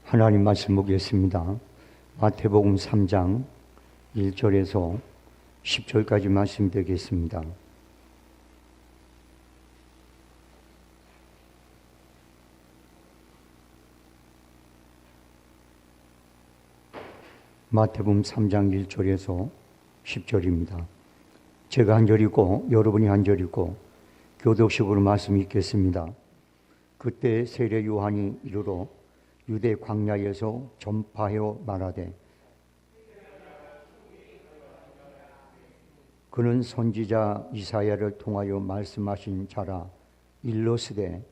하나님 말씀 보겠습니다. 마태복음 3장 1절에서 10절까지 말씀 되겠습니다. 마태복음 3장 1절에서 10절입니다. 제가 한 절이고 여러분이 한 절이고 교독식으로 말씀 읽겠습니다. 그때 세례 요한이 이르러 유대 광야에서 전파하여 말하되 그는 선지자 이사야를 통하여 말씀하신 자라. 일러스되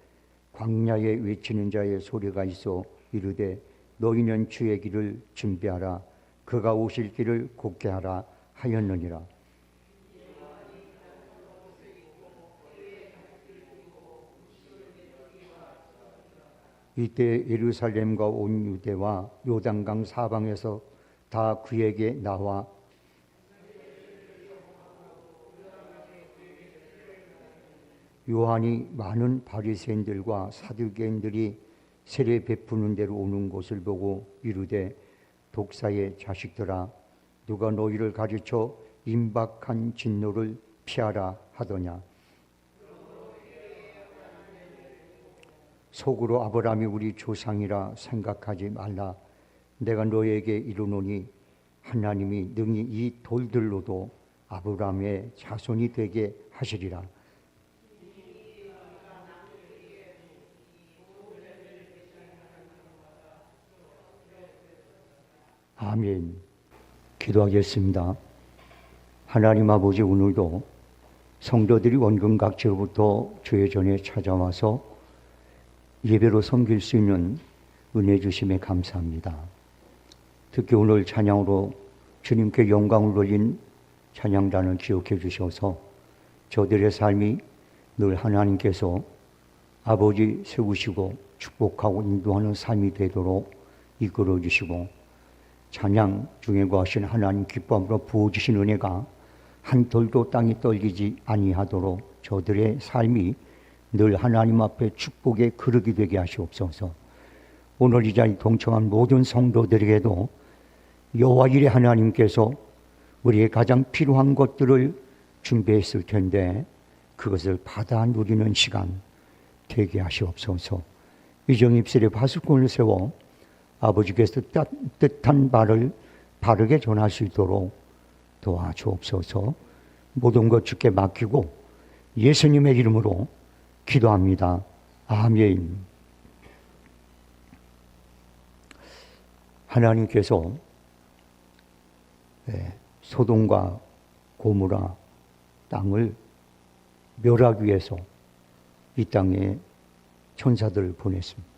광야에 외치는 자의 소리가 있어 이르되 너희는 주의 길을 준비하라. 그가 오실 길을 곧게 하라 하였느니라. 이때 예루살렘과 온 유대와 요단강 사방에서 다 그에게 나와 요한이 많은 바리새인들과 사두개인들이 세례 베푸는 데로 오는 곳을 보고 이르되 독사의 자식들아, 누가 너희를 가르쳐 임박한 진노를 피하라 하더냐. 속으로 아브라함이 우리 조상이라 생각하지 말라. 내가 너에게 이르노니 하나님이 능히 이 돌들로도 아브라함의 자손이 되게 하시리라. 아멘. 기도하겠습니다. 하나님 아버지, 오늘도 성도들이 원근각지로부터 주의 전에 찾아와서 예배로 섬길 수 있는 은혜 주심에 감사합니다. 특히 오늘 찬양으로 주님께 영광을 돌린 찬양단을 기억해 주셔서 저들의 삶이 늘 하나님께서 아버지 세우시고 축복하고 인도하는 삶이 되도록 이끌어 주시고 찬양 중에 거하신 하나님 기쁨으로 부어주신 은혜가 한 돌도 땅이 떨리지 아니하도록 저들의 삶이 늘 하나님 앞에 축복의 그릇이 되게 하시옵소서. 오늘 이 자리에 동참한 모든 성도들에게도 여호와 이레 하나님께서 우리의 가장 필요한 것들을 준비했을 텐데 그것을 받아 누리는 시간 되게 하시옵소서. 이정 입술에 파수꾼을 세워 아버지께서 뜻한 바를 바르게 전할 수 있도록 도와주옵소서. 모든 것 주께 맡기고 예수님의 이름으로 기도합니다. 아멘. 하나님께서 소돔과 고모라 땅을 멸하기 위해서 이 땅에 천사들을 보냈습니다.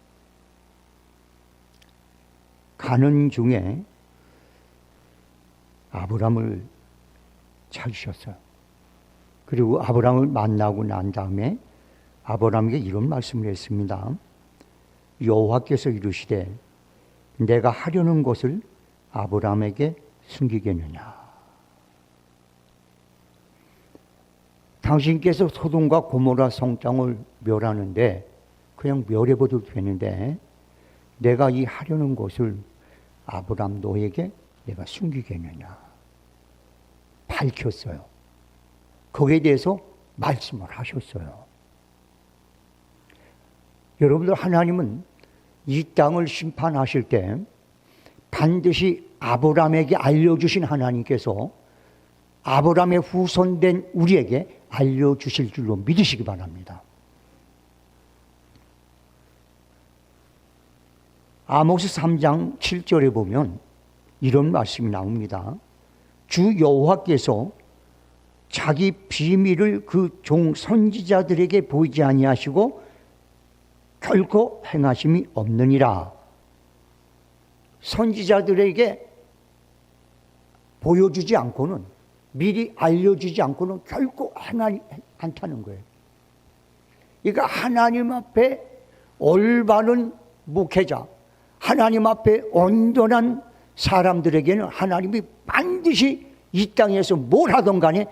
가는 중에 아브라함을 찾으셨어요. 그리고 아브라함을 만나고 난 다음에 아브라함에게 이런 말씀을 했습니다. 여호와께서 이르시되 내가 하려는 것을 아브라함에게 숨기겠느냐. 당신께서 소돔과 고모라 성땅을 멸하는데 그냥 멸해버려도 되는데 내가 이 하려는 것을 아브라함 너에게 내가 숨기겠느냐. 밝혔어요. 거기에 대해서 말씀을 하셨어요. 여러분들, 하나님은 이 땅을 심판하실 때 반드시 아브라함에게 알려주신 하나님께서 아브라함의 후손된 우리에게 알려주실 줄로 믿으시기 바랍니다. 아모스 3장 7절에 보면 이런 말씀이 나옵니다. 주 여호와께서 자기 비밀을 그 종 선지자들에게 보이지 아니하시고 결코 행하심이 없느니라. 선지자들에게 보여주지 않고는, 미리 알려주지 않고는 결코 행하지 않다는 거예요. 그러니까 하나님 앞에 올바른 목회자, 하나님 앞에 온전한 사람들에게는 하나님이 반드시 이 땅에서 뭘 하든 간에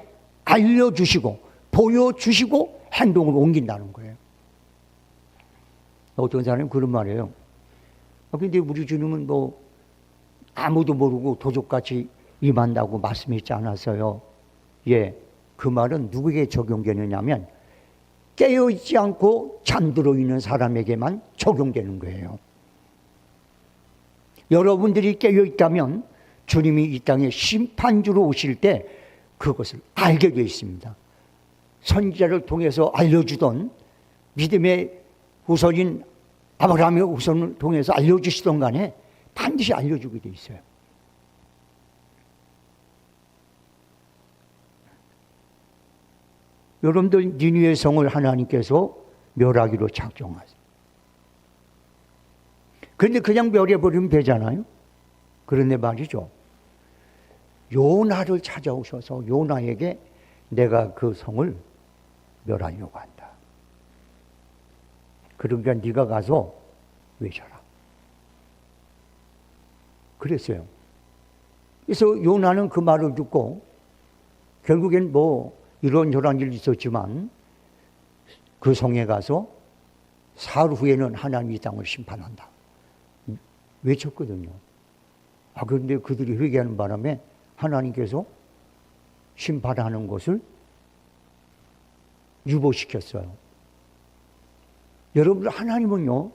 알려주시고 보여주시고 행동을 옮긴다는 거예요. 어떤 사람이 그런 말이에요. 근데 우리 주님은 뭐 아무도 모르고 도적같이 임한다고 말씀했지 않았어요. 예, 그 말은 누구에게 적용되느냐면 깨어있지 않고 잠들어 있는 사람에게만 적용되는 거예요. 여러분들이 깨어있다면 주님이 이 땅에 심판주로 오실 때 그것을 알게 되어 있습니다. 선지자를 통해서 알려주던 믿음의 후손인 아브라함의 후손을 통해서 알려주시던 간에 반드시 알려주게 되어 있어요. 여러분들 니느웨 성을 하나님께서 멸하기로 작정하세요. 그런데 그냥 멸해버리면 되잖아요. 그런데 말이죠, 요나를 찾아오셔서 요나에게 내가 그 성을 멸하려고 한다. 그러니까 네가 가서 외쳐라. 그랬어요. 그래서 요나는 그 말을 듣고 결국엔 뭐 이런저런 일이 있었지만 그 성에 가서 사흘 후에는 하나님이 이 땅을 심판한다 외쳤거든요. 그런데 그들이 회개하는 바람에 하나님께서 심판하는 것을 유보시켰어요. 여러분, 하나님은요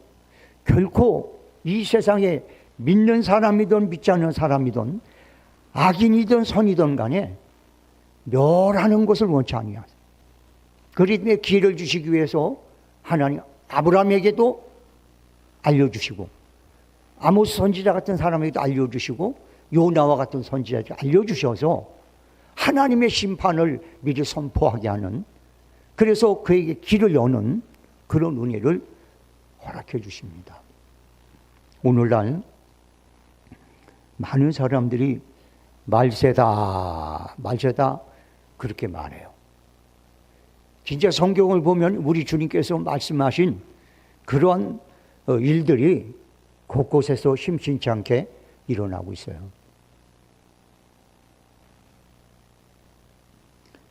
결코 이 세상에 믿는 사람이든 믿지 않는 사람이든 악인이든 선이든 간에 멸하는 것을 원치 아니하세요. 그런데 기회를 주시기 위해서 하나님 아브라함에게도 알려주시고 아모스 선지자 같은 사람에게도 알려주시고 요나와 같은 선지자에게 알려주셔서 하나님의 심판을 미리 선포하게 하는, 그래서 그에게 길을 여는 그런 은혜를 허락해 주십니다. 오늘날 많은 사람들이 말세다 그렇게 말해요. 진짜 성경을 보면 우리 주님께서 말씀하신 그러한 일들이 곳곳에서 심심치 않게 일어나고 있어요.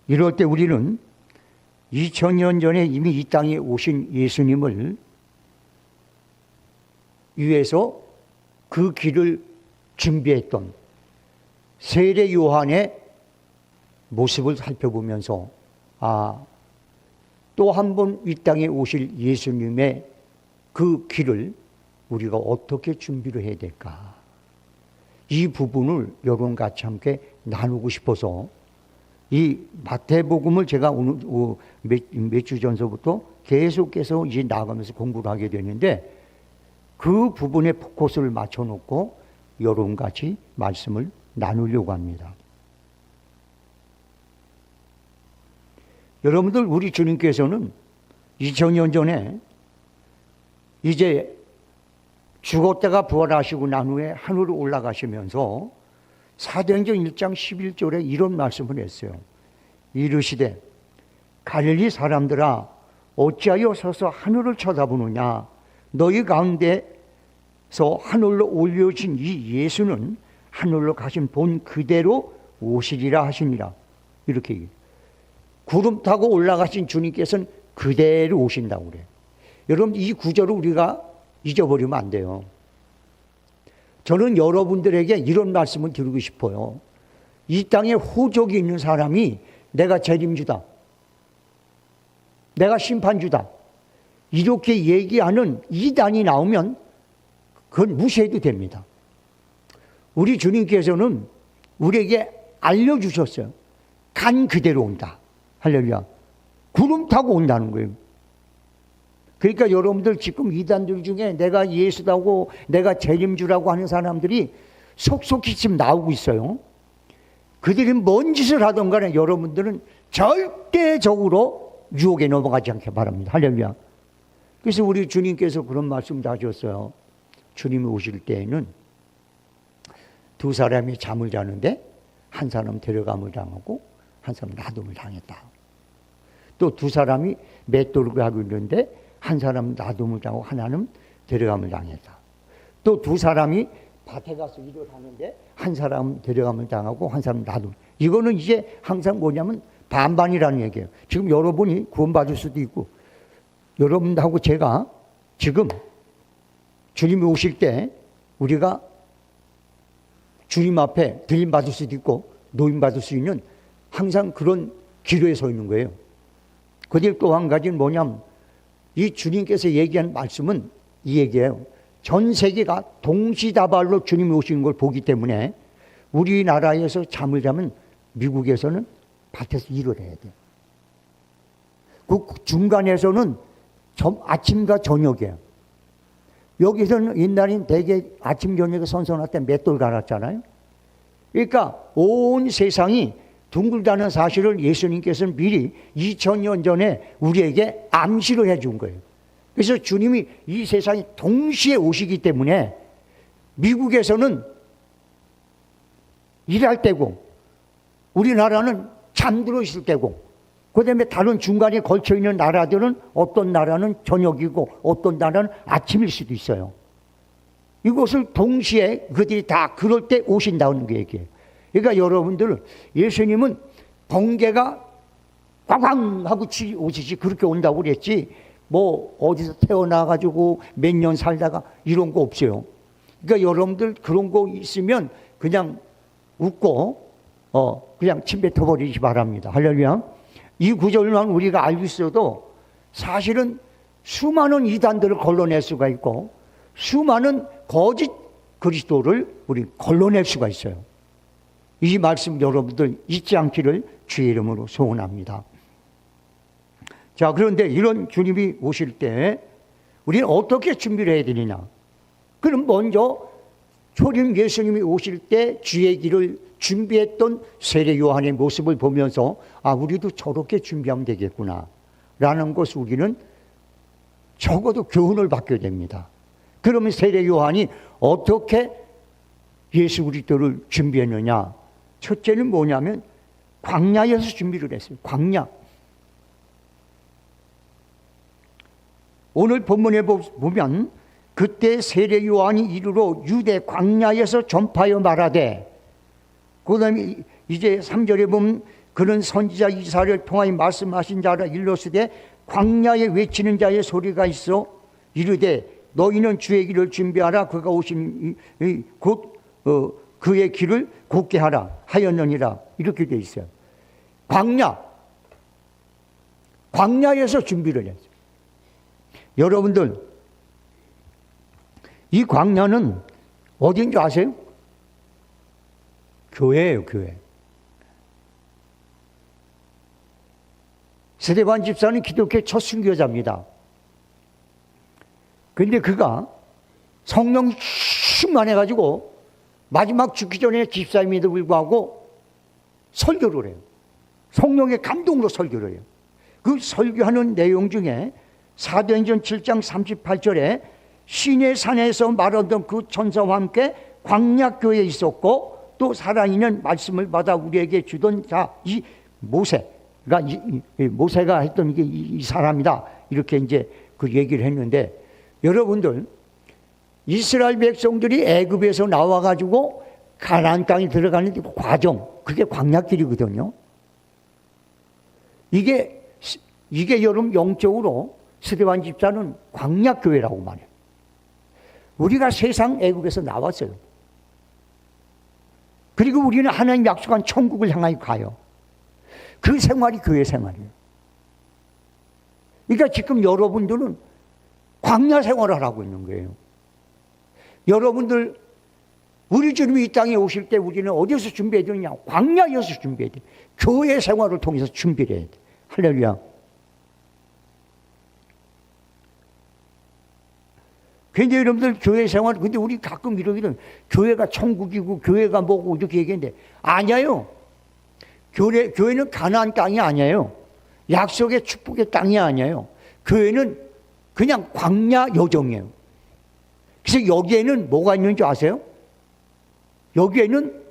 이럴 때 우리는 2000년 전에 이미 이 땅에 오신 예수님을 위해서 그 길을 준비했던 세례 요한의 모습을 살펴보면서 또 한 번 이 땅에 오실 예수님의 그 길을 우리가 어떻게 준비를 해야 될까? 이 부분을 여러분 같이 함께 나누고 싶어서 이 마태복음을 제가 오늘 몇 주 전서부터 계속해서 이제 나가면서 공부를 하게 되는데 그 부분에 포커스를 맞춰놓고 여러분 같이 말씀을 나누려고 합니다. 여러분들, 우리 주님께서는 2000년 전에 이제 죽었다가 부활하시고 난 후에 하늘로 올라가시면서 사도행전 1장 11절에 이런 말씀을 했어요. 이르시되 갈릴리 사람들아 어찌하여 서서 하늘을 쳐다보느냐, 너희 가운데서 하늘로 올려진 이 예수는 하늘로 가신 본 그대로 오시리라 하시니라. 이렇게 얘기해요. 구름 타고 올라가신 주님께서는 그대로 오신다고 그래요. 여러분, 이 구절을 우리가 잊어버리면 안 돼요. 저는 여러분들에게 이런 말씀을 드리고 싶어요. 이 땅에 호적이 있는 사람이 내가 재림주다, 내가 심판주다, 이렇게 얘기하는 이단이 나오면 그건 무시해도 됩니다. 우리 주님께서는 우리에게 알려주셨어요. 간 그대로 온다. 할렐루야. 구름 타고 온다는 거예요. 그러니까 여러분들 지금 이단들 중에 내가 예수다고 내가 재림주라고 하는 사람들이 속속히 지금 나오고 있어요. 그들이 뭔 짓을 하든 간에 여러분들은 절대적으로 유혹에 넘어가지 않게 바랍니다. 할렐루야. 그래서 우리 주님께서 그런 말씀 다 하셨어요. 주님이 오실 때에는 두 사람이 잠을 자는데 한 사람 데려감을 당하고 한 사람 놔둠을 당했다. 또 두 사람이 맷돌을 하고 있는데 한 사람은 놔둠을 당하고 하나는 데려감을 당했다. 또 두 사람이 밭에 가서 일을 하는데 한 사람은 데려감을 당하고 한 사람은 놔둠. 이거는 이제 항상 뭐냐면 반반이라는 얘기예요. 지금 여러분이 구원받을 수도 있고 여러분하고 제가 지금 주님이 오실 때 우리가 주님 앞에 들림받을 수도 있고 노임받을 수 있는 항상 그런 기로에 서 있는 거예요. 그들 또 한 가지는 뭐냐면 이 주님께서 얘기한 말씀은 이 얘기예요. 전 세계가 동시다발로 주님이 오시는 걸 보기 때문에 우리나라에서 잠을 자면 미국에서는 밭에서 일을 해야 돼요. 그 중간에서는 아침과 저녁이에요. 여기서는 옛날엔 대개 아침 저녁에 선선할 때 맷돌 갈았잖아요. 그러니까 온 세상이 둥글다는 사실을 예수님께서는 미리 2000년 전에 우리에게 암시를 해준 거예요. 그래서 주님이 이 세상에 동시에 오시기 때문에 미국에서는 일할 때고 우리나라는 잠들어 있을 때고 그 다음에 다른 중간에 걸쳐있는 나라들은 어떤 나라는 저녁이고 어떤 나라는 아침일 수도 있어요. 이것을 동시에 그들이 다 그럴 때 오신다는 게 얘기예요. 그러니까 여러분들 예수님은 번개가 꽝꽝 하고 오시지 그렇게 온다고 그랬지 뭐 어디서 태어나가지고 몇 년 살다가 이런 거 없어요. 그러니까 여러분들 그런 거 있으면 그냥 웃고 그냥 침뱉어 버리시 바랍니다. 할렐루야. 이 구절만 우리가 알고 있어도 사실은 수많은 이단들을 걸러낼 수가 있고 수많은 거짓 그리스도를 우리 걸러낼 수가 있어요. 이 말씀 여러분들 잊지 않기를 주의 이름으로 소원합니다. 자, 그런데 이런 주님이 오실 때 우리는 어떻게 준비를 해야 되느냐? 그럼 먼저 초림 예수님이 오실 때 주의 길을 준비했던 세례 요한의 모습을 보면서 우리도 저렇게 준비하면 되겠구나 라는 것을 우리는 적어도 교훈을 받게 됩니다. 그러면 세례 요한이 어떻게 예수 그리스도를 준비했느냐? 첫째는 뭐냐면 광야에서 준비를 했어요. 광야. 오늘 본문에 보면 그때 세례 요한이 이르러 유대 광야에서 전파하여 말하되, 그 다음에 이제 3절에 보면 그는 선지자 이사야를 통하여 말씀하신 자라 일러스되 광야에 외치는 자의 소리가 있어 이르되 너희는 주의 길을 준비하라. 그가 오신 곧 그의 길을 곧게 하라 하였느니라. 이렇게 돼 있어요. 광야에서 준비를 했어요. 여러분들 이 광야는 어딘 줄 아세요? 교회예요, 교회. 스데반 집사는 기독교의 첫 순교자입니다. 그런데 그가 성령 충만해가지고 마지막 죽기 전에 집사임에도 불구하고 설교를 해요. 성령의 감동으로 설교를 해요. 그 설교하는 내용 중에 사도행전 7장 38절에 시내 산에서 말하던 그 천사와 함께 광야교회에 있었고 또 살아있는 말씀을 받아 우리에게 주던 자 이 모세가 모세가 했던 게 이 사람이다. 이렇게 이제 그 얘기를 했는데, 여러분들 이스라엘 백성들이 애굽에서 나와가지고 가나안 땅에 들어가는 그 과정, 그게 광야길이거든요. 이게 여러분 영적으로 스데반 집사는 광야교회라고 말해요. 우리가 세상 애굽에서 나왔어요. 그리고 우리는 하나님 약속한 천국을 향하여 가요. 그 생활이 교회 생활이에요. 그러니까 지금 여러분들은 광야 생활을 하고 있는 거예요. 여러분들 우리 주님이 이 땅에 오실 때 우리는 어디서 준비해야 되느냐? 광야에서 준비해야 돼. 교회 생활을 통해서 준비를 해야 돼. 할렐루야. 근데 여러분들 교회 생활, 근데 우리 가끔 이러기는 교회가 천국이고 교회가 뭐고 이렇게 얘기했는데 아니에요. 교회는 가나안 땅이 아니에요. 약속의 축복의 땅이 아니에요. 교회는 그냥 광야 여정이에요. 그래서 여기에는 뭐가 있는 줄 아세요? 여기에는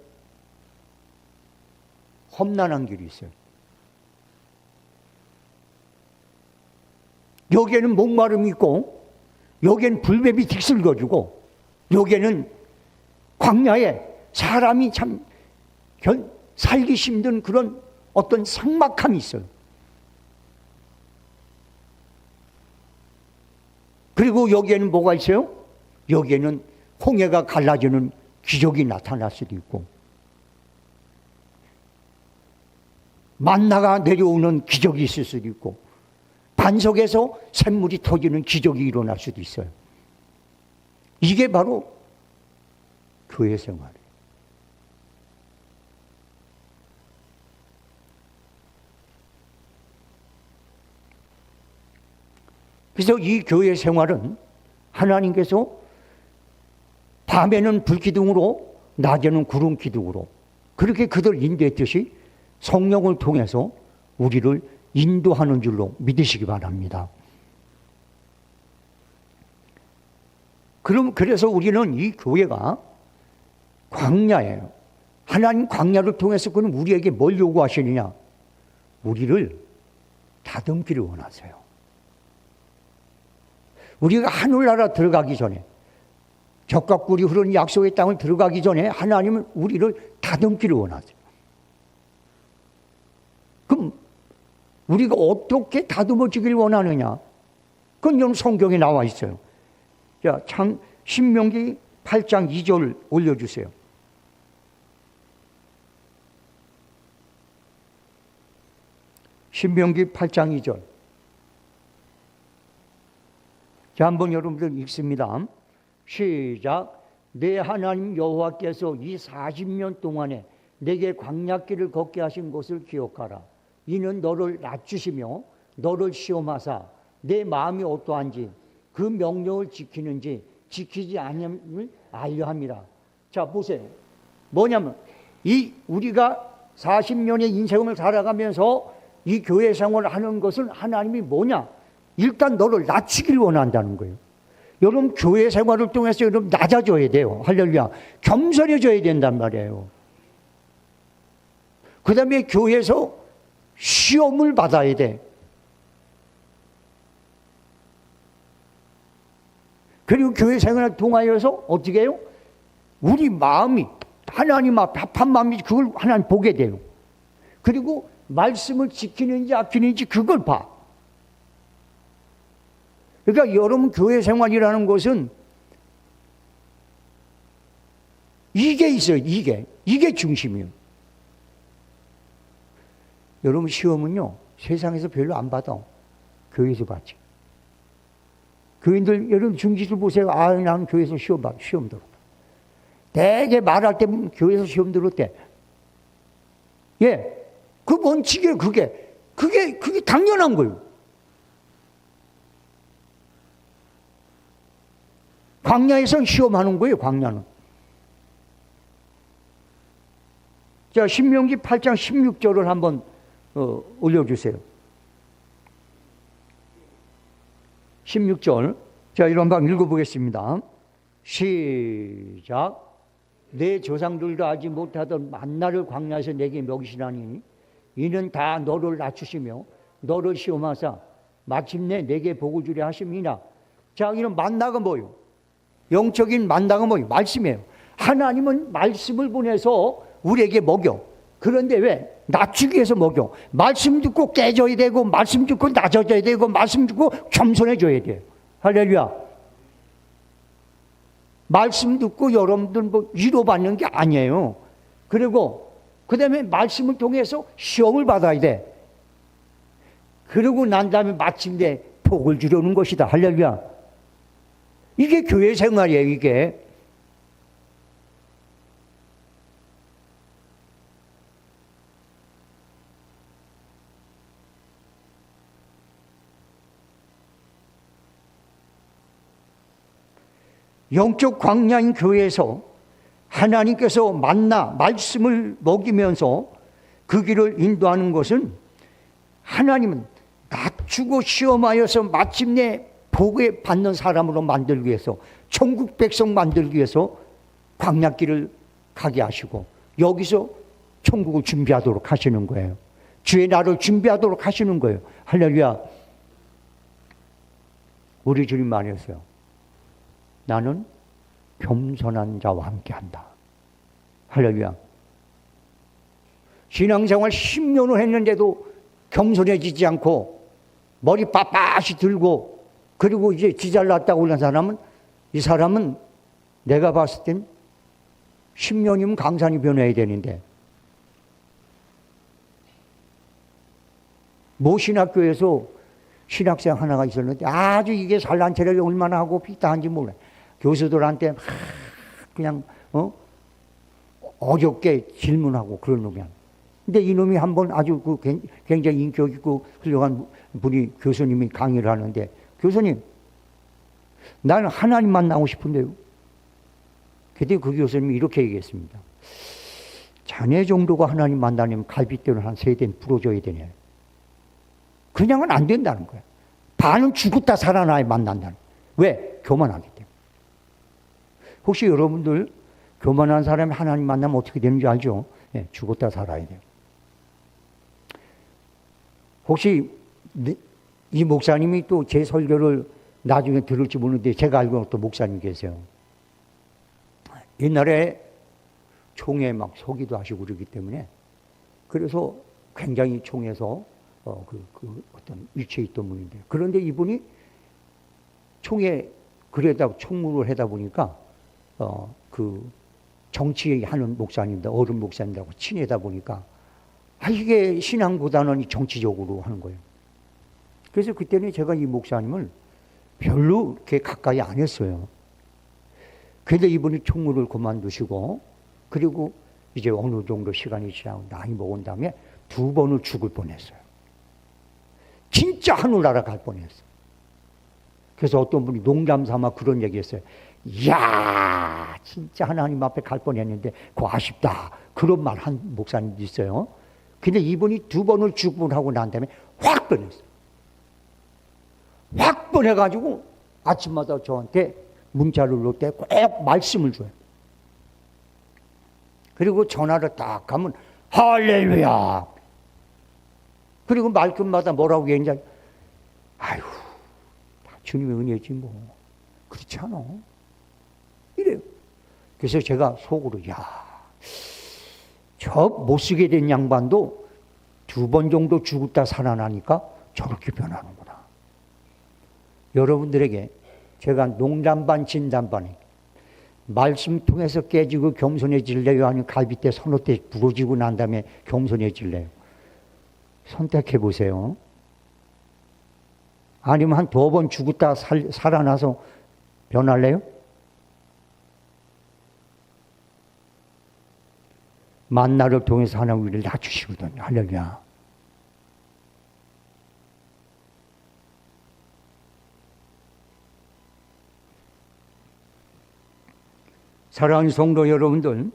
험난한 길이 있어요. 여기에는 목마름이 있고 여기에는 불뱀이 딕슬거리고 여기에는 광야에 사람이 참 살기 힘든 그런 어떤 삭막함이 있어요. 그리고 여기에는 뭐가 있어요? 여기에는 홍해가 갈라지는 기적이 나타날 수도 있고, 만나가 내려오는 기적이 있을 수도 있고, 반석에서 샘물이 터지는 기적이 일어날 수도 있어요. 이게 바로 교회 생활이에요. 그래서 이 교회 생활은 하나님께서 밤에는 불기둥으로, 낮에는 구름 기둥으로 그렇게 그들 인도했듯이 성령을 통해서 우리를 인도하는 줄로 믿으시기 바랍니다. 그래서 우리는 이 교회가 광야예요. 하나님 광야를 통해서 그는 우리에게 뭘 요구하시느냐? 우리를 다듬기를 원하세요. 우리가 하늘나라 들어가기 전에, 젖과 꿀이 흐르는 약속의 땅을 들어가기 전에 하나님은 우리를 다듬기를 원하세요. 그럼 우리가 어떻게 다듬어지길 원하느냐? 그건 여러분 성경에 나와 있어요. 자, 신명기 8장 2절 올려주세요. 신명기 8장 2절. 자, 한번 여러분들 읽습니다. 시작. 내 하나님 여호와께서 이 40년 동안에 내게 광야길을 걷게 하신 것을 기억하라. 이는 너를 낮추시며 너를 시험하사 내 마음이 어떠한지 그 명령을 지키는지 지키지 않음을 알려 함이라. 자, 보세요. 뭐냐면 이 우리가 40년의 인생을 살아가면서 이 교회 생활을 하는 것은 하나님이 뭐냐? 일단 너를 낮추기를 원한다는 거예요. 여러분 교회 생활을 통해서 여러분 낮아져야 돼요. 할렐루야. 겸손해져야 된단 말이에요. 그 다음에 교회에서 시험을 받아야 돼. 그리고 교회 생활을 통하여서 어떻게 해요? 우리 마음이 하나님 앞에 합한 마음이 그걸 하나님 보게 돼요. 그리고 말씀을 지키는지 아끼는지 그걸 봐. 그러니까 여러분 교회 생활이라는 것은 이게 있어요. 이게 중심이에요. 여러분 시험은요 세상에서 별로 안 받아. 교회에서 받지. 교인들 여러분 중지들 보세요. 아, 나는 교회에서 시험 들었다. 대개 말할 때 교회에서 시험 들었대. 예, 그 원칙이에요. 그게 당연한 거예요. 광야에서 시험하는 거예요. 광야는. 자, 신명기 8장 16절을 한번 올려주세요. 16절. 자, 이런 방 읽어보겠습니다. 시작. 내 조상들도 하지 못하던 만나를 광야에서 내게 먹이시나니 이는 다 너를 낮추시며 너를 시험하사 마침내 내게 복을 주려 하심이나. 자, 이런 만나가 뭐예요? 영적인 만나가 뭐예요? 말씀이에요. 하나님은 말씀을 보내서 우리에게 먹여. 그런데 왜? 낮추기 위해서 먹여. 말씀 듣고 깨져야 되고, 말씀 듣고 낮아져야 되고, 말씀 듣고 겸손해져야 돼요. 할렐루야. 말씀 듣고 여러분들 뭐 위로받는 게 아니에요. 그리고 그 다음에 말씀을 통해서 시험을 받아야 돼. 그러고 난 다음에 마침내 복을 주려는 것이다. 할렐루야. 이게 교회 생활이에요. 이게. 영적 광야인 교회에서 하나님께서 만나 말씀을 먹이면서 그 길을 인도하는 것은 하나님은 낮추고 시험하여서 마침내 복을 받는 사람으로 만들기 위해서, 천국 백성 만들기 위해서 광야길을 가게 하시고 여기서 천국을 준비하도록 하시는 거예요. 주의 날을 준비하도록 하시는 거예요. 할렐루야. 우리 주님 말했어요. 나는 겸손한 자와 함께한다. 할렐루야. 신앙생활 10년을 했는데도 겸손해지지 않고 머리 빳빳이 들고 그리고 이제 지잘났다고 그러는 사람은 이 사람은 내가 봤을 땐 10년이면 강산이 변해야 되는데 모 신학교에서 신학생 하나가 있었는데 아주 이게 잘난 체를 얼마나 하고 비슷한지 몰라. 교수들한테 막 그냥 어렵게 질문하고 그런 놈이야. 근데 이놈이 한번 아주 굉장히 인격 있고 훌륭한 분이 교수님이 강의를 하는데, 교수님, 나는 하나님 만나고 싶은데요. 그때 그 교수님이 이렇게 얘기했습니다. 자네 정도가 하나님 만나려면 갈빗대를 한 3대 부러져야 되냐. 그냥은 안 된다는 거야. 반은 죽었다 살아나야 만난다는 거야. 왜? 교만하기 때문에. 혹시 여러분들 교만한 사람이 하나님 만나면 어떻게 되는지 알죠? 네, 죽었다 살아야 돼요. 혹시 이 목사님이 또 제 설교를 나중에 들을지 모르는데 제가 알고 또 목사님 계세요. 옛날에 총에 막 서기도 하시고 그러기 때문에 그래서 굉장히 총에서 어떤 위치에 있던 분인데, 그런데 이분이 총에 그러다 총무를 하다 보니까 정치하는 목사님들, 어른 목사님들하고 친하다 보니까 이게 신앙보다는 정치적으로 하는 거예요. 그래서 그때는 제가 이 목사님을 별로 이렇게 가까이 안 했어요. 그런데 이분이 총무를 그만두시고 그리고 이제 어느 정도 시간이 지나고 나이 먹은 다음에 2번을 죽을 뻔했어요. 진짜 하늘나라 갈 뻔했어요. 그래서 어떤 분이 농담 삼아 그런 얘기했어요. 이야, 진짜 하나님 앞에 갈 뻔했는데 그거 아쉽다. 그런 말 한 목사님도 있어요. 근데 이분이 2번을 죽음하고 난 다음에 확 변했어요. 확 변해가지고 아침마다 저한테 문자를 넣을 때 꼭 말씀을 줘요. 그리고 전화를 딱 하면 할렐루야. 그리고 말끝마다 뭐라고 얘기하냐. 아유, 주님의 은혜지 뭐. 그렇지 않아? 이래요. 그래서 제가 속으로 저 못쓰게 된 양반도 2번 정도 죽었다 살아나니까 저렇게 변하는구나. 여러분들에게 제가 농담 반 진담 반에 말씀 통해서 깨지고 겸손해질래요? 아니면 갈빗대 서너 때 부러지고 난 다음에 겸손해질래요? 선택해 보세요. 아니면 한 2번 죽었다 살아나서 변할래요? 만나를 통해서 하나님 우리를 낮추시거든요. 할렐루야. 사랑하는 성도 여러분들,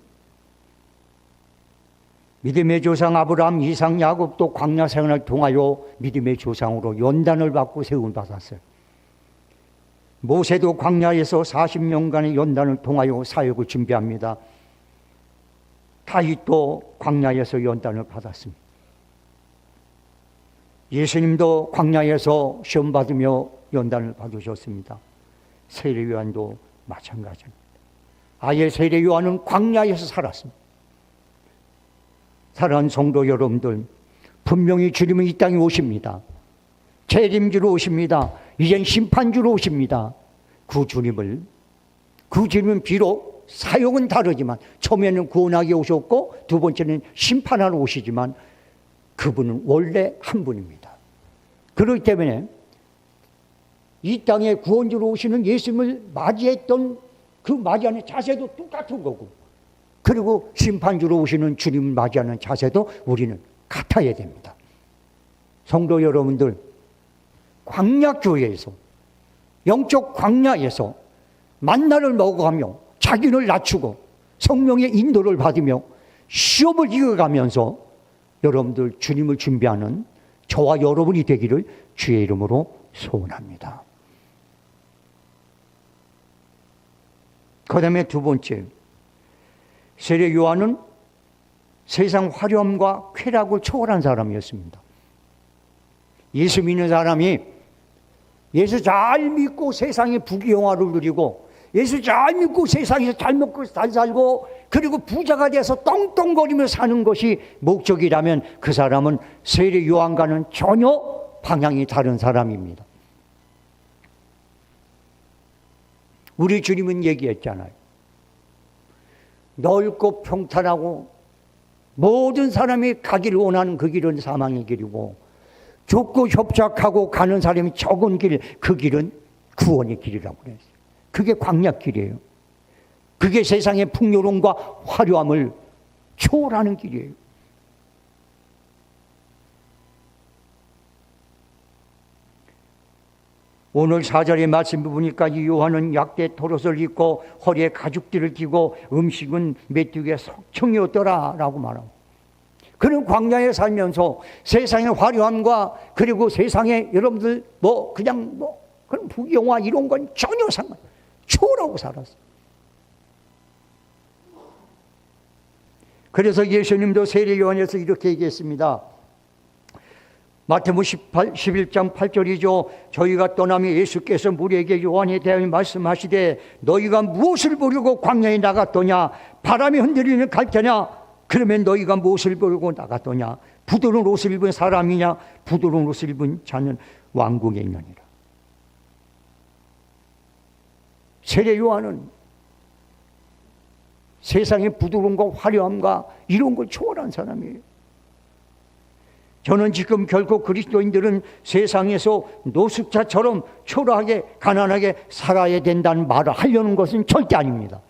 믿음의 조상 아브라함, 이삭, 야곱도 광야 생활을 통하여 믿음의 조상으로 연단을 받고 세움을 받았어요. 모세도 광야에서 40년간의 연단을 통하여 사역을 준비합니다. 다윗도 광야에서 연단을 받았습니다. 예수님도 광야에서 시험 받으며 연단을 받으셨습니다. 세례 요한도 마찬가지입니다. 아예 세례 요한은 광야에서 살았습니다. 사랑하는 성도 여러분들, 분명히 주님은 이 땅에 오십니다. 재림주로 오십니다. 이젠 심판주로 오십니다. 그 주님은 비록 사역은 다르지만 처음에는 구원하게 오셨고 두 번째는 심판하러 오시지만 그분은 원래 한 분입니다. 그렇기 때문에 이 땅에 구원주로 오시는 예수님을 맞이했던 그 맞이하는 자세도 똑같은 거고, 그리고 심판주로 오시는 주님을 맞이하는 자세도 우리는 같아야 됩니다. 성도 여러분들, 광야교회에서, 영적 광야에서 만나를 먹어가며 자기를 낮추고 성령의 인도를 받으며 시험을 이겨가면서 여러분들 주님을 준비하는 저와 여러분이 되기를 주의 이름으로 소원합니다. 그 다음에 두 번째, 세례 요한은 세상 화려함과 쾌락을 초월한 사람이었습니다. 예수 믿는 사람이 예수 잘 믿고 세상의 부귀영화를 누리고 예수 잘 믿고 세상에서 잘 먹고 잘 살고 그리고 부자가 돼서 떵떵거리며 사는 것이 목적이라면 그 사람은 세례 요한과는 전혀 방향이 다른 사람입니다. 우리 주님은 얘기했잖아요. 넓고 평탄하고 모든 사람이 가기를 원하는 그 길은 사망의 길이고, 좁고 협착하고 가는 사람이 적은 길, 그 길은 구원의 길이라고 그랬어요. 그게 광야길이에요. 그게 세상의 풍요로움과 화려함을 초월하는 길이에요. 오늘 4절의 말씀 보니까 이 요한은 약대 털옷을 입고 허리에 가죽띠를 띠고 음식은 메뚜기의 석청이었더라 라고 말하고, 그는 광야에 살면서 세상의 화려함과 그리고 세상에 여러분들 그냥 그런 부경화 이런 건 전혀 초월하고 살았어요. 그래서 예수님도 세례 요한에서 이렇게 얘기했습니다. 마태복음 11장 8절이죠. 저희가 떠나며 예수께서 무리에게 요한에 대하여 말씀하시되 너희가 무엇을 보려고 광야에 나갔더냐? 바람이 흔들리는 갈대냐? 그러면 너희가 무엇을 보려고 나갔더냐? 부드러운 옷을 입은 사람이냐? 부드러운 옷을 입은 자는 왕궁에 있느니라. 세례 요한은 세상의 부드러움과 화려함과 이런 걸 초월한 사람이에요. 저는 지금 결코 그리스도인들은 세상에서 노숙자처럼 초라하게 가난하게 살아야 된다는 말을 하려는 것은 절대 아닙니다.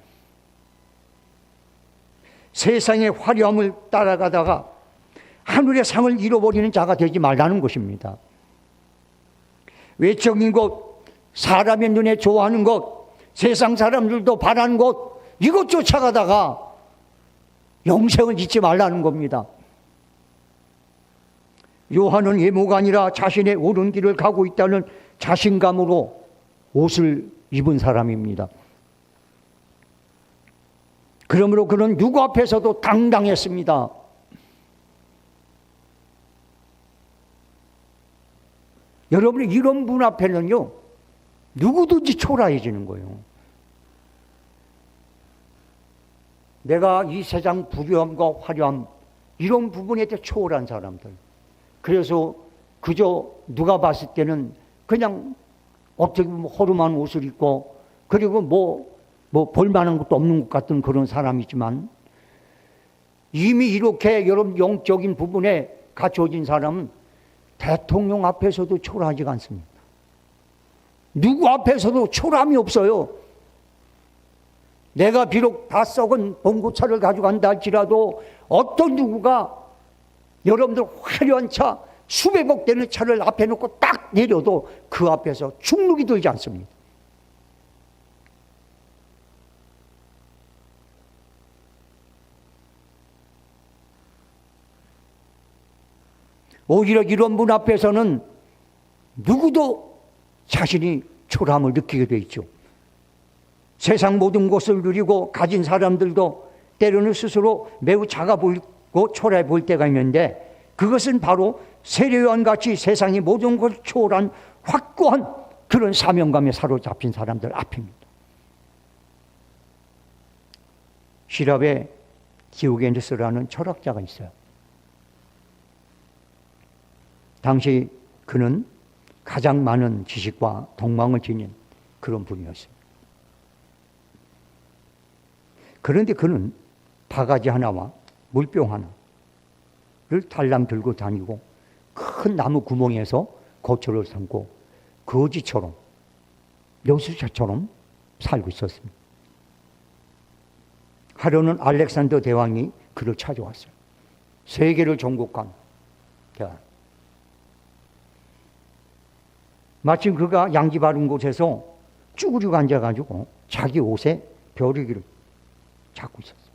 세상의 화려함을 따라가다가 하늘의 상을 잃어버리는 자가 되지 말라는 것입니다. 외적인 것, 사람의 눈에 좋아하는 것, 세상 사람들도 바라는 것, 이것 쫓아가다가 영생을 잊지 말라는 겁니다. 요한은 외모가 아니라 자신의 옳은 길을 가고 있다는 자신감으로 옷을 입은 사람입니다. 그러므로 그는 누구 앞에서도 당당했습니다. 여러분이 이런 분 앞에는요, 누구든지 초라해지는 거예요. 내가 이 세상 부유함과 화려함 이런 부분에 대해 초월한 사람들, 그래서 그저 누가 봤을 때는 그냥 어떻게 보면 허름한 옷을 입고 그리고 뭐 볼만한 것도 없는 것 같은 그런 사람이지만, 이미 이렇게 여러분 영적인 부분에 갖춰진 사람은 대통령 앞에서도 초라하지가 않습니다. 누구 앞에서도 초라함이 없어요. 내가 비록 다 썩은 봉고차를 가지고 간다 할지라도 어떤 누구가 여러분들 화려한 차, 수백억 되는 차를 앞에 놓고 딱 내려도 그 앞에서 충격이 들지 않습니다. 오히려 이런 분 앞에서는 누구도 자신이 초라함을 느끼게 돼 있죠. 세상 모든 것을 누리고 가진 사람들도 때로는 스스로 매우 작아 보이고 초라해 보일 때가 있는데, 그것은 바로 세례요한같이 세상의 모든 것을 초월한 확고한 그런 사명감에 사로잡힌 사람들 앞입니다. 시랍에 디오게네스라는 철학자가 있어요. 당시 그는 가장 많은 지식과 덕망을 지닌 그런 분이었습니다. 그런데 그는 바가지 하나와 물병 하나를 달랑 들고 다니고 큰 나무 구멍에서 거처를 삼고 거지처럼, 여수자처럼 살고 있었습니다. 하루는 알렉산더 대왕이 그를 찾아왔어요. 세계를 정복한 대왕. 마침 그가 양지 바른 곳에서 쭈그리고 앉아가지고 자기 옷에 벼르기를 잡고 있었어요.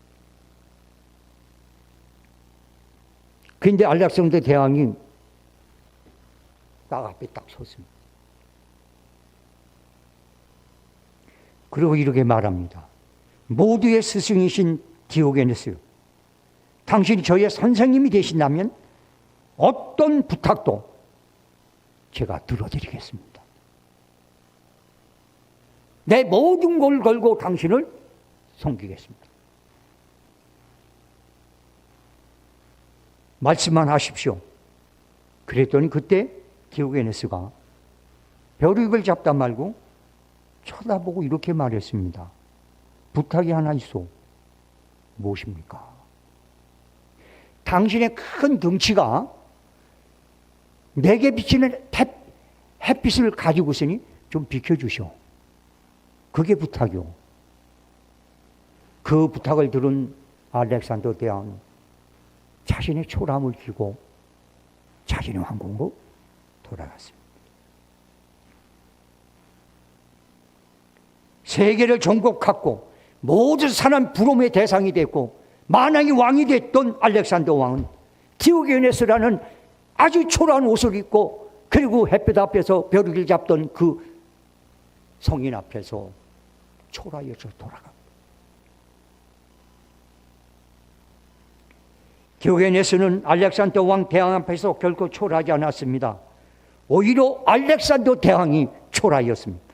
그런데 알렉산더 대왕이 딱 앞에 딱 섰습니다. 그리고 이렇게 말합니다. 모두의 스승이신 디오게네스요, 당신이 저의 선생님이 되신다면 어떤 부탁도 제가 들어드리겠습니다. 내 모든 걸 걸고 당신을 섬기겠습니다. 말씀만 하십시오. 그랬더니 그때 디오게네스가 벼룩을 잡다 말고 쳐다보고 이렇게 말했습니다. 부탁이 하나 있어. 무엇입니까? 당신의 큰 덩치가 내게 비치는 햇빛을 가지고 있으니 좀 비켜주시오. 그게 부탁이요. 그 부탁을 들은 알렉산더 대왕은 자신의 초람을 쥐고 자신의 왕궁으로 돌아갔습니다. 세계를 정복하고 모든 사람 부름의 대상이 됐고 만왕의 왕이 됐던 알렉산더 왕은 디오게네스라는 아주 초라한 옷을 입고 그리고 햇볕 앞에서 벼룩을 잡던 그 성인 앞에서 초라해서 돌아갑니다. 디오게네스는 알렉산더 왕 대왕 앞에서 결코 초라하지 않았습니다. 오히려 알렉산더 대왕이 초라하였습니다.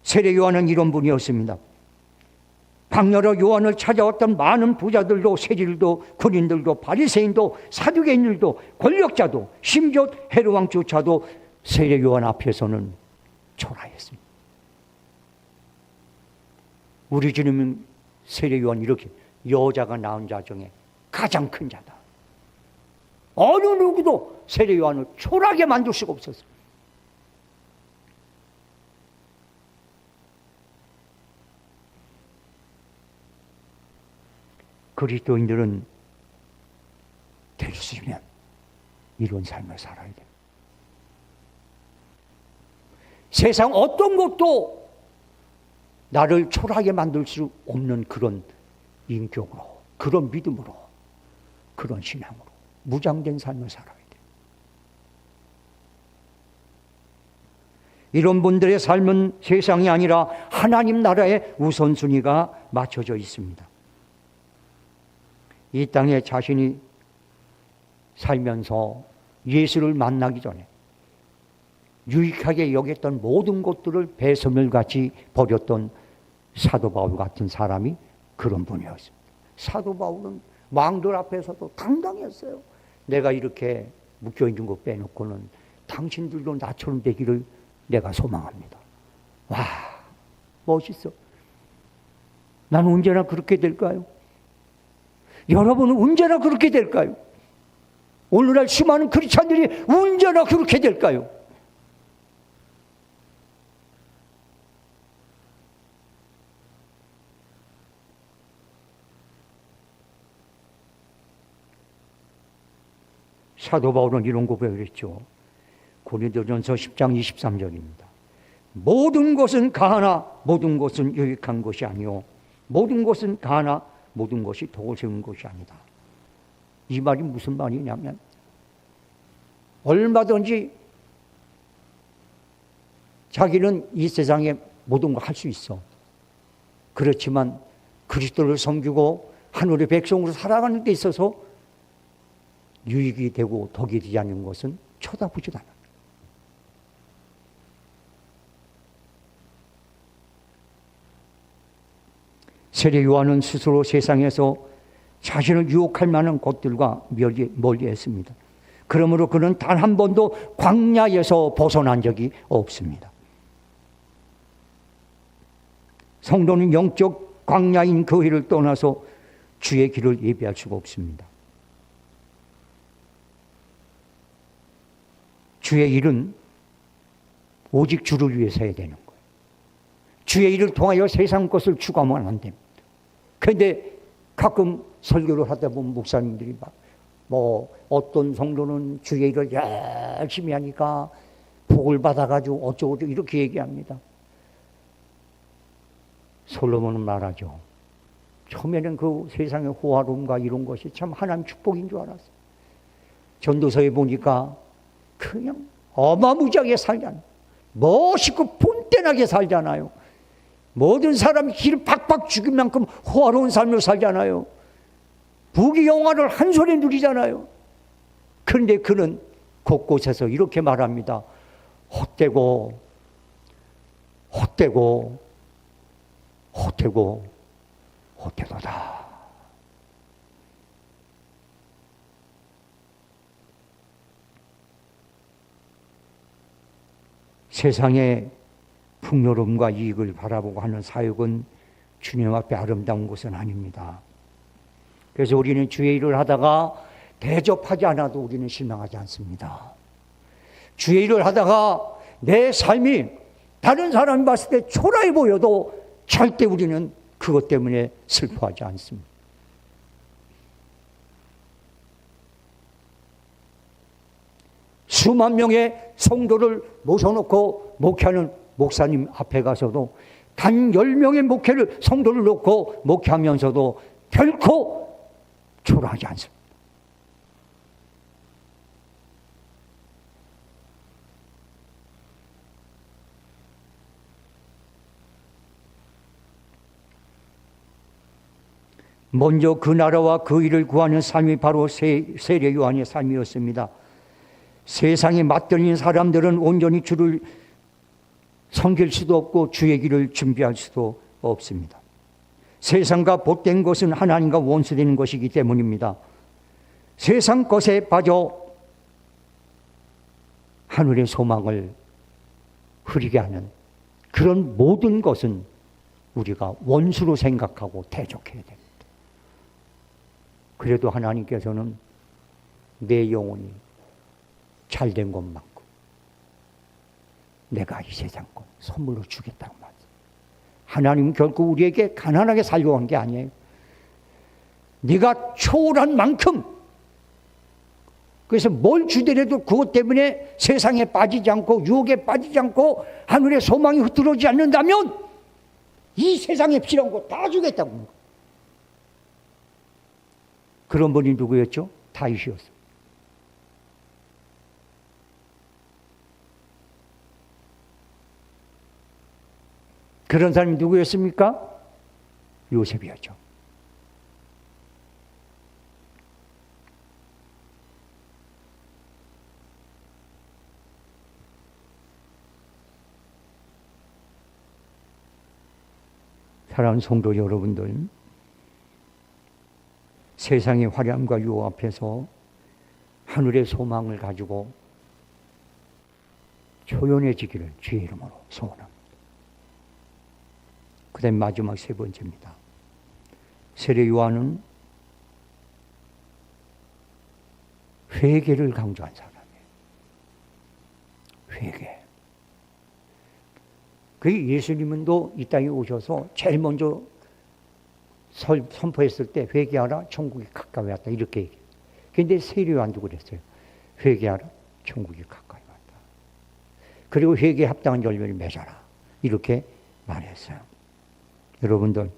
세례 요한은 이런 분이었습니다. 광야로 요한을 찾아왔던 많은 부자들도 세리들도 군인들도 바리새인도 사두개인들도 권력자도 심지어 헤롯 왕조차도 세례 요한 앞에서는 초라했습니다. 우리 주님은 세례 요한 이렇게 여자가 낳은 자 중에 가장 큰 자다. 어느 누구도 세례 요한을 초라하게 만들 수가 없었어요. 그리스도인들은 될 수 있으면 이런 삶을 살아야 돼요. 세상 어떤 것도 나를 초라하게 만들 수 없는 그런 인격으로, 그런 믿음으로, 그런 신앙으로 무장된 삶을 살아야 돼요. 이런 분들의 삶은 세상이 아니라 하나님 나라의 우선순위가 맞춰져 있습니다. 이 땅에 자신이 살면서 예수를 만나기 전에 유익하게 여겼던 모든 것들을 배설물같이 버렸던 사도 바울 같은 사람이 그런 분이었습니다. 사도 바울은 왕들 앞에서도 당당했어요. 내가 이렇게 묶여있는 거 빼놓고는 당신들도 나처럼 되기를 내가 소망합니다. 와, 멋있어. 난 언제나 그렇게 될까요? 여러분은 언제나 그렇게 될까요? 오늘날 수많은 크리스찬들이 언제나 그렇게 될까요? 사도 바울은 이런 고백을 했죠. 고린도전서 10장 23절입니다. 모든 것은 가하나 모든 것은 유익한 것이 아니요 모든 것은 가하나 모든 것이 덕을 세운 것이 아니다. 이 말이 무슨 말이냐면 얼마든지 자기는 이 세상에 모든 걸 할 수 있어. 그렇지만 그리스도를 섬기고 하늘의 백성으로 살아가는 데 있어서 유익이 되고 덕이 되지 않는 것은 쳐다보지도 않아. 세례 요한은 스스로 세상에서 자신을 유혹할 만한 것들과 멀리했습니다. 그러므로 그는 단 한 번도 광야에서 벗어난 적이 없습니다. 성도는 영적 광야인 교회를 떠나서 주의 길을 예비할 수가 없습니다. 주의 일은 오직 주를 위해서 해야 되는 거예요. 주의 일을 통하여 세상 것을 추구하면 안 됩니다. 그런데 가끔 설교를 하다 보면 목사님들이 어떤 성도는 주의 일을 열심히 하니까 복을 받아가지고 어쩌고 이렇게 얘기합니다. 솔로몬은 말하죠. 처음에는 그 세상의 호화로움과 이런 것이 참 하나님 축복인 줄 알았어요. 전도서에 보니까 그냥 어마무지하게 살잖아요. 멋있고 본때나게 살잖아요. 모든 사람이 기를 박박 죽일 만큼 호화로운 삶을 살잖아요. 부귀 영화를 한 손에 누리잖아요. 그런데 그는 곳곳에서 이렇게 말합니다. 헛되고 헛되고 헛되고 헛되도다. 세상의 풍요로움과 이익을 바라보고 하는 사역은 주님 앞에 아름다운 것은 아닙니다. 그래서 우리는 주의 일을 하다가 대접하지 않아도 우리는 실망하지 않습니다. 주의 일을 하다가 내 삶이 다른 사람이 봤을 때 초라해 보여도 절대 우리는 그것 때문에 슬퍼하지 않습니다. 수만 명의 성도를 모셔놓고 목회하는 목사님 앞에 가서도 단 10명의 성도를 놓고 목회하면서도 결코 초라하지 않습니다. 먼저 그 나라와 그 일을 구하는 삶이 바로 세례 요한의 삶이었습니다. 세상에 맞들린 사람들은 온전히 주를 섬길 수도 없고 주의 길을 준비할 수도 없습니다. 세상과 복된 것은 하나님과 원수되는 것이기 때문입니다. 세상 것에 빠져 하늘의 소망을 흐리게 하는 그런 모든 것은 우리가 원수로 생각하고 대적해야 됩니다. 그래도 하나님께서는 내 영혼이 잘된 것만큼 내가 이 세상 것 선물로 주겠다고 말이에요. 하나님은 결국 우리에게 가난하게 살려고 한 게 아니에요. 네가 초월한 만큼, 그래서 뭘 주더라도 그것 때문에 세상에 빠지지 않고 유혹에 빠지지 않고 하늘의 소망이 흐트러지지 않는다면 이 세상에 필요한 거 다 주겠다고 합니다. 그런 분이 누구였죠? 다윗이었어요. 그런 사람이 누구였습니까? 요셉이었죠. 사랑하는 성도 여러분들, 세상의 화려함과 유혹 앞에서 하늘의 소망을 가지고 초연해지기를 주의 이름으로 소원합니다. 그 다음 마지막 세 번째입니다. 세례 요한은 회개를 강조한 사람이에요. 회개. 그 예수님은 이 땅에 오셔서 제일 먼저 선포했을 때 회개하라, 천국이 가까이 왔다 이렇게 얘기해요. 그런데 세례 요한도 그랬어요. 회개하라, 천국이 가까이 왔다. 그리고 회개에 합당한 열매를 맺어라 이렇게 말했어요. 여러분들,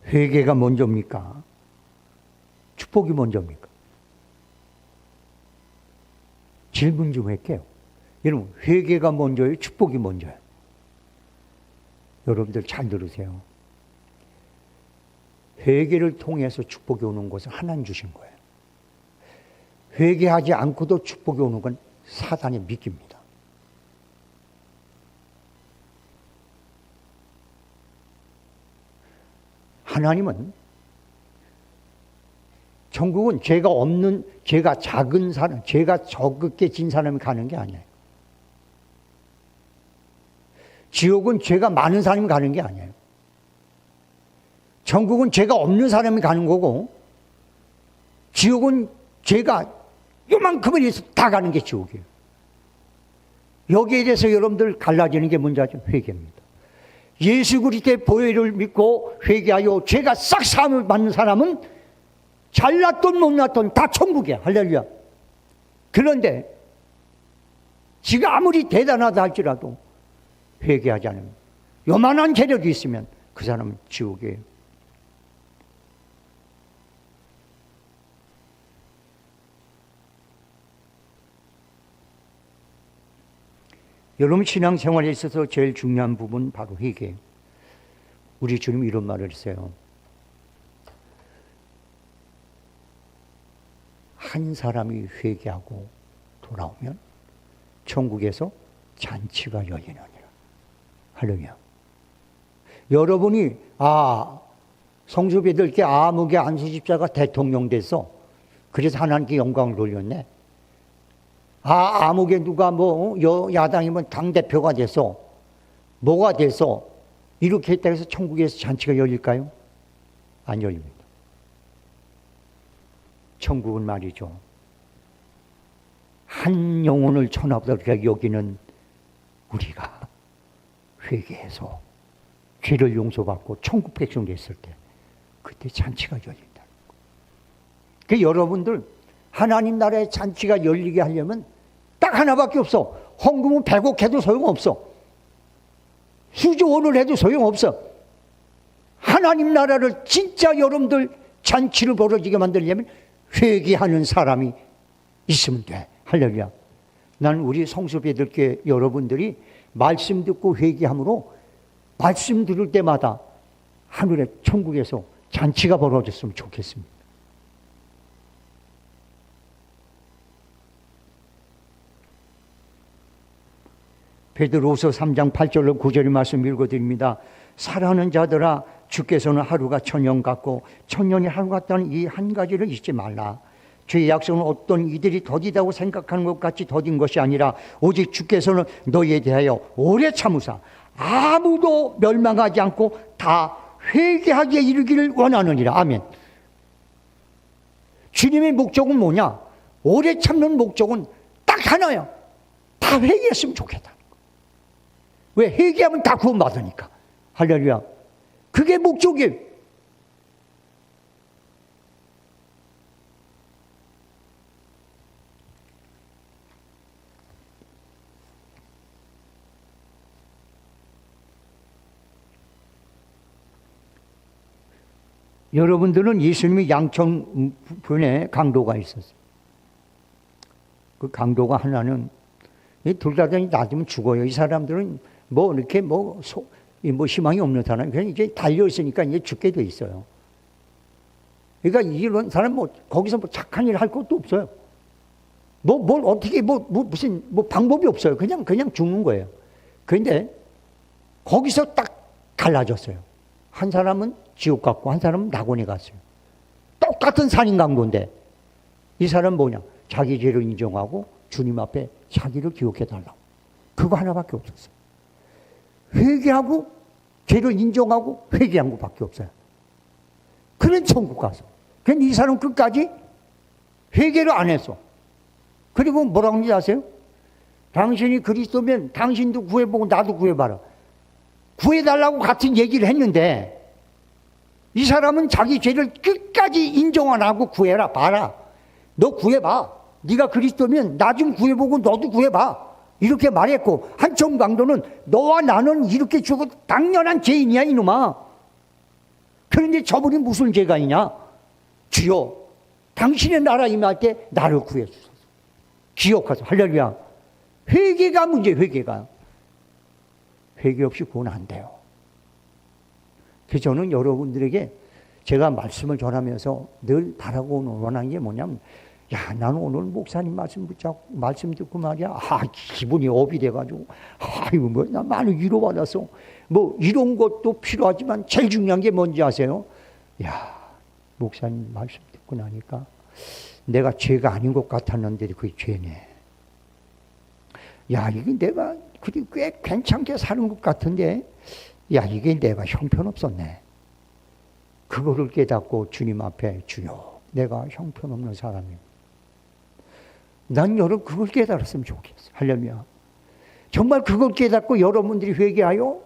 회개가 먼저입니까? 축복이 먼저입니까? 질문 좀 할게요. 여러분, 회개가 먼저예요? 축복이 먼저예요? 여러분들 잘 들으세요. 회개를 통해서 축복이 오는 것은 하나님 주신 거예요. 회개하지 않고도 축복이 오는 건 사단의 미끼입니다. 하나님은 천국은 죄가 없는, 죄가 작은 사람, 죄가 적게 진 사람이 가는 게 아니에요. 지옥은 죄가 많은 사람이 가는 게 아니에요. 천국은 죄가 없는 사람이 가는 거고, 지옥은 죄가 요만큼을 해서 다 가는 게 지옥이에요. 여기에 대해서 여러분들 갈라지는 게 문제죠. 회개입니다. 예수 그리스도의 보혈을 믿고 회개하여 죄가 싹 사함을 받는 사람은 잘났던 못났던 다 천국이야. 할렐루야. 그런데 지가 아무리 대단하다 할지라도 회개하지 않으면, 요만한 죄력이 있으면 그 사람은 지옥이에요. 여러분 신앙생활에 있어서 제일 중요한 부분 바로 회개예요. 우리 주님 이런 말을 했어요. 한 사람이 회개하고 돌아오면 천국에서 잔치가 열리느니라. 할렐루야. 여러분이 성수배들께 아무개 안수집사가 대통령 됐어. 그래서 하나님께 영광을 돌렸네. 아무개 누가 야당이면 당대표가 됐어. 뭐가 됐어. 이렇게 했다고 해서 천국에서 잔치가 열릴까요? 안 열립니다. 천국은 말이죠, 한 영혼을 천하보다 여기는 우리가 회개해서 죄를 용서받고 천국 백성 됐을 때, 그때 잔치가 열린다. 그 여러분들, 하나님 나라의 잔치가 열리게 하려면 딱 하나밖에 없어. 헌금은 100억 해도 소용없어. 수조 원을 해도 소용없어. 하나님 나라를 진짜 여러분들 잔치를 벌어지게 만들려면 회개하는 사람이 있으면 돼. 할렐루야. 나는 우리 성수배들께 여러분들이 말씀 듣고 회개함으로 말씀 들을 때마다 하늘의 천국에서 잔치가 벌어졌으면 좋겠습니다. 베드로후서 3장 8절로 9절의 말씀 읽어드립니다. 사랑하는 자들아, 주께서는 하루가 천년 같고 천년이 하루 같다는 이 한 가지를 잊지 말라. 주의 약속은 어떤 이들이 더디다고 생각하는 것 같이 더딘 것이 아니라 오직 주께서는 너희에 대하여 오래 참으사 아무도 멸망하지 않고 다 회개하기에 이르기를 원하느니라. 아멘. 주님의 목적은 뭐냐? 오래 참는 목적은 딱 하나야. 다 회개했으면 좋겠다. 왜? 회개하면 다 구원받으니까. 할렐루야. 그게 목적이에요. 여러분들은 예수님이 양천분에 강도가 있었어요. 그 강도가 하나는 돌아다니 놔두면 죽어요. 이 사람들은 뭐 이렇게 뭐 희망이 없는 사람, 그냥 이제 달려있으니까 이제 죽게 돼 있어요. 그러니까 이런 사람 뭐 거기서 뭐 착한 일 할 것도 없어요. 뭘 어떻게 무슨 방법이 없어요. 그냥 죽는 거예요. 그런데 거기서 딱 갈라졌어요. 한 사람은 지옥 갔고 한 사람은 낙원에 갔어요. 똑같은 산인 강도인데 이 사람은 뭐냐? 자기 죄를 인정하고 주님 앞에 자기를 기억해달라고. 그거 하나밖에 없었어요. 회개하고 죄를 인정하고 회개한 것밖에 없어요. 그는 천국 가서. 그런데 이 사람은 끝까지 회개를 안 했어. 그리고 뭐라고 하는지 아세요? 당신이 그리스도면 당신도 구해보고 나도 구해봐라. 구해달라고 같은 얘기를 했는데 이 사람은 자기 죄를 끝까지 인정 안 하고 구해라. 봐라. 너 구해봐. 네가 그리스도면 나 좀 구해보고 너도 구해봐. 이렇게 말했고, 한천 강도는 너와 나는 이렇게 죽어 당연한 죄인이야 이놈아. 그런데 저분이 무슨 죄가 있냐? 주여, 당신의 나라 임할 때 나를 구해주소서. 기억하소서. 할렐루야. 회개가 문제. 회개가. 회개 없이 구원 안 돼요. 그래서 저는 여러분들에게 제가 말씀을 전하면서 늘 바라고 원하는 게 뭐냐면, 야, 나는 오늘 목사님 말씀 듣고 말이야. 기분이 업이 돼가지고, 이거 나 많이 위로받았어. 이런 것도 필요하지만 제일 중요한 게 뭔지 아세요? 야, 목사님 말씀 듣고 나니까 내가 죄가 아닌 것 같았는데 그게 죄네. 야, 이게 내가 꽤 괜찮게 사는 것 같은데, 야, 이게 내가 형편없었네. 그거를 깨닫고 주님 앞에, 주여, 내가 형편없는 사람이야. 난 여러분 그걸 깨달았으면 좋겠어요. 하려면 정말 그걸 깨닫고 여러분들이 회개하여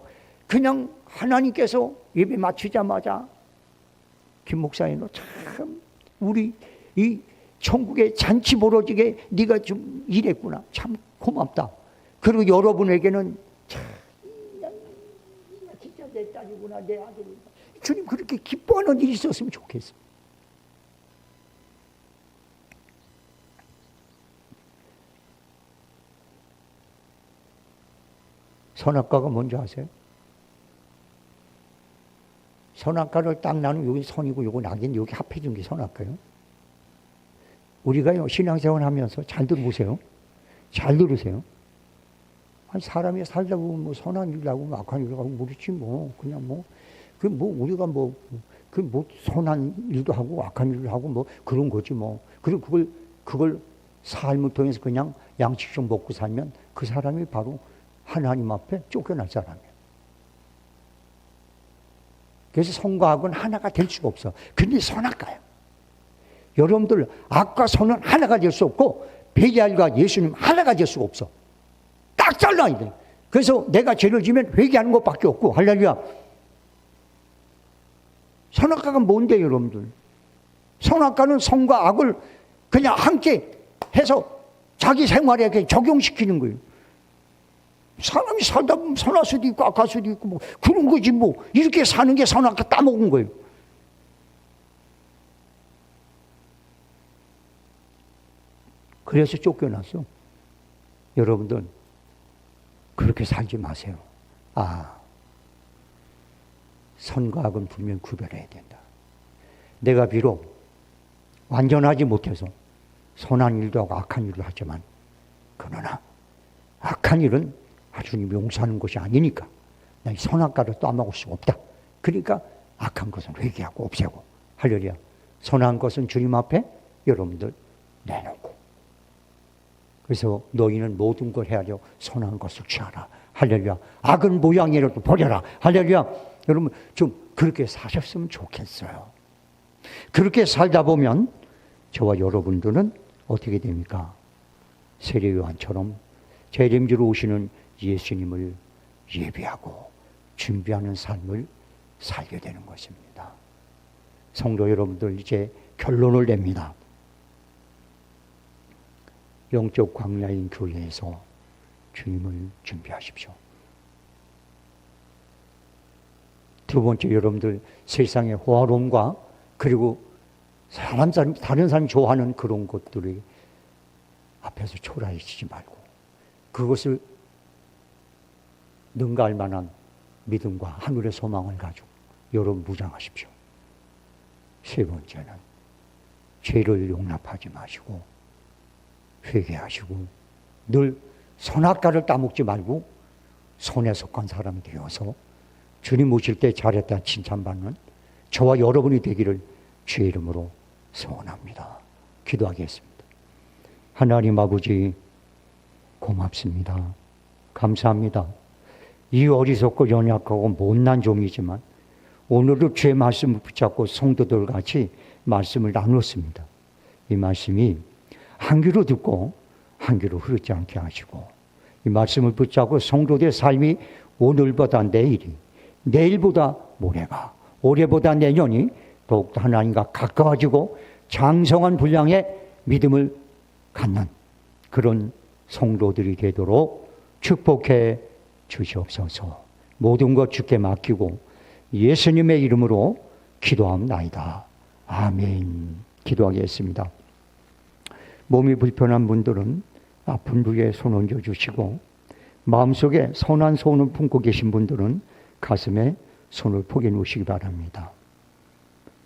그냥 하나님께서 예배 마치자마자 김 목사님 너 참 우리 이 천국에 잔치 벌어지게 네가 좀 일했구나. 참 고맙다. 그리고 여러분에게는 참 진짜 내 딸이구나, 내 아들이구나. 주님 그렇게 기뻐하는 일이 있었으면 좋겠어요. 선악과가 뭔지 아세요? 선악과를 딱 나누면 여기 선이고 여기 낙인데 여기 합해준 게 선악과예요. 우리가요, 신앙생활 하면서 잘 들어보세요. 잘 들으세요. 아니, 사람이 살다 보면 뭐 선한 일을 하고 악한 일을 하고 모르지 뭐. 그냥 우리가 선한 일도 하고 악한 일을 하고 뭐 그런 거지 뭐. 그리고 그걸 삶을 통해서 그냥 양식좀 먹고 살면 그 사람이 바로 하나님 앞에 쫓겨날 사람이에요. 그래서 선과 악은 하나가 될 수가 없어. 근데 선악과예요. 여러분들 악과 선은 하나가 될 수 없고 베리알과 예수님 하나가 될 수가 없어. 딱 잘라야 돼. 그래서 내가 죄를 지면 회개하는 것밖에 없고. 할렐루야. 선악과가 뭔데 여러분들? 선악과는 선과 악을 그냥 함께 해서 자기 생활에 적용시키는 거예요. 사람이 살다 보면 선할 수도 있고 악할 수도 있고 뭐 그런 거지 뭐. 이렇게 사는 게 선악과 따먹은 거예요. 그래서 쫓겨났어. 여러분들 그렇게 살지 마세요. 선과 악은 분명 구별해야 된다. 내가 비록 완전하지 못해서 선한 일도 하고 악한 일도 하지만 그러나 악한 일은 하주님이 용서하는 것이 아니니까 나 이 선악과를 따먹을 수가 없다. 그러니까 악한 것은 회개하고 없애고. 할렐루야. 선한 것은 주님 앞에 여러분들 내놓고. 그래서 너희는 모든 걸 헤아려 선한 것을 취하라. 할렐루야. 악은 모양이라도 버려라. 할렐루야. 여러분 좀 그렇게 사셨으면 좋겠어요. 그렇게 살다 보면 저와 여러분들은 어떻게 됩니까? 세례요한처럼 재림주로 오시는 예수님을 예비하고 준비하는 삶을 살게 되는 것입니다. 성도 여러분들 이제 결론을 냅니다. 영적 광야인 교회에서 주님을 준비하십시오. 두 번째, 여러분들 세상의 호화로움과 그리고 다른 사람이 좋아하는 그런 것들이 앞에서 초라해지지 말고 그것을 능가할 만한 믿음과 하늘의 소망을 가지고 여러분 무장하십시오. 세 번째는 죄를 용납하지 마시고 회개하시고 늘 선악과를 따먹지 말고 선에 속한 사람이 되어서 주님 오실 때 잘했다 칭찬받는 저와 여러분이 되기를 주의 이름으로 소원합니다. 기도하겠습니다. 하나님 아버지 고맙습니다. 감사합니다. 이 어리석고 연약하고 못난 종이지만 오늘도 주의 말씀을 붙잡고 성도들 같이 말씀을 나눴습니다. 이 말씀이 한 귀로 듣고 한 귀로 흐르지 않게 하시고 이 말씀을 붙잡고 성도들의 삶이 오늘보다 내일이 내일보다 모레가 올해보다 내년이 더욱더 하나님과 가까워지고 장성한 분량의 믿음을 갖는 그런 성도들이 되도록 축복해 주시옵소서. 모든 것 주께 맡기고 예수님의 이름으로 기도합나이다. 아멘. 기도하겠습니다. 몸이 불편한 분들은 아픈 부위에 손 얹어 주시고 마음속에 선한 소원을 품고 계신 분들은 가슴에 손을 포개 놓으시기 바랍니다.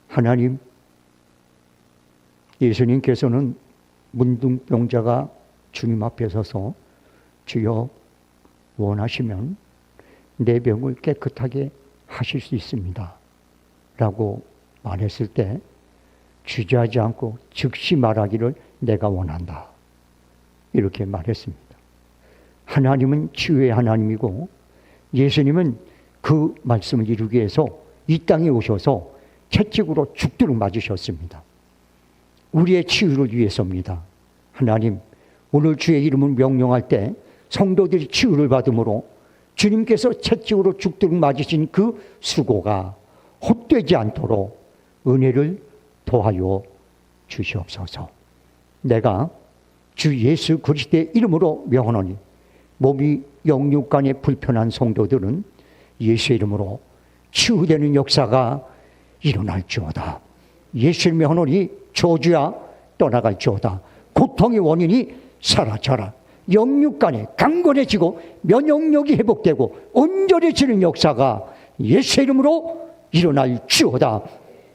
하나님, 예수님께서는 문둥병자가 주님 앞에 서서 주여 원하시면 내 병을 깨끗하게 하실 수 있습니다 라고 말했을 때 주저하지 않고 즉시 말하기를 내가 원한다 이렇게 말했습니다. 하나님은 치유의 하나님이고 예수님은 그 말씀을 이루기 위해서 이 땅에 오셔서 채찍으로 죽도록 맞으셨습니다. 우리의 치유를 위해서입니다. 하나님, 오늘 주의 이름을 명령할 때 성도들이 치유를 받음으로 주님께서 채찍으로 죽도록 맞으신 그 수고가 헛되지 않도록 은혜를 더하여 주시옵소서. 내가 주 예수 그리스도의 이름으로 명하노니 몸이 영육간에 불편한 성도들은 예수의 이름으로 치유되는 역사가 일어날지어다. 예수를 명하노니 저주야 떠나갈지어다. 고통의 원인이 사라져라. 영육간에 강건해지고 면역력이 회복되고 온전해지는 역사가 예수의 이름으로 일어날지어다.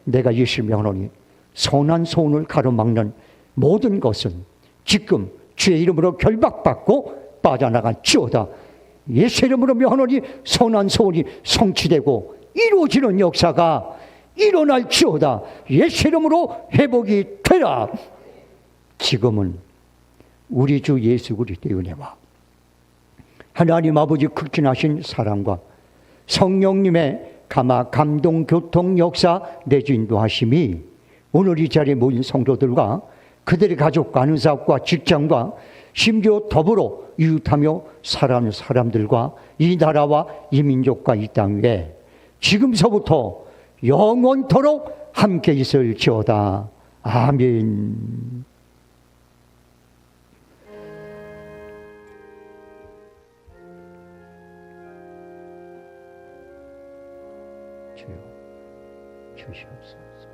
내가 예수를 명하노니 선한 소원을 가로막는 모든 것은 지금 주의 이름으로 결박받고 빠져나갈지어다. 예수의 이름으로 명하노니 선한 소원이 성취되고 이루어지는 역사가 일어날지어다. 예수의 이름으로 회복이 되라. 지금은 우리 주 예수 그리스도의 은혜와 하나님 아버지 극진하신 사랑과 성령님의 가마 감동 교통 역사 내주 인도하심이 오늘 이 자리에 모인 성도들과 그들의 가족과 아는 사업과 직장과 심지어 더불어 이웃하며 살아가는 사람들과 이 나라와 이 민족과 이 땅 위에 지금서부터 영원토록 함께 있을지어다. 아멘. 주여 주시옵소서.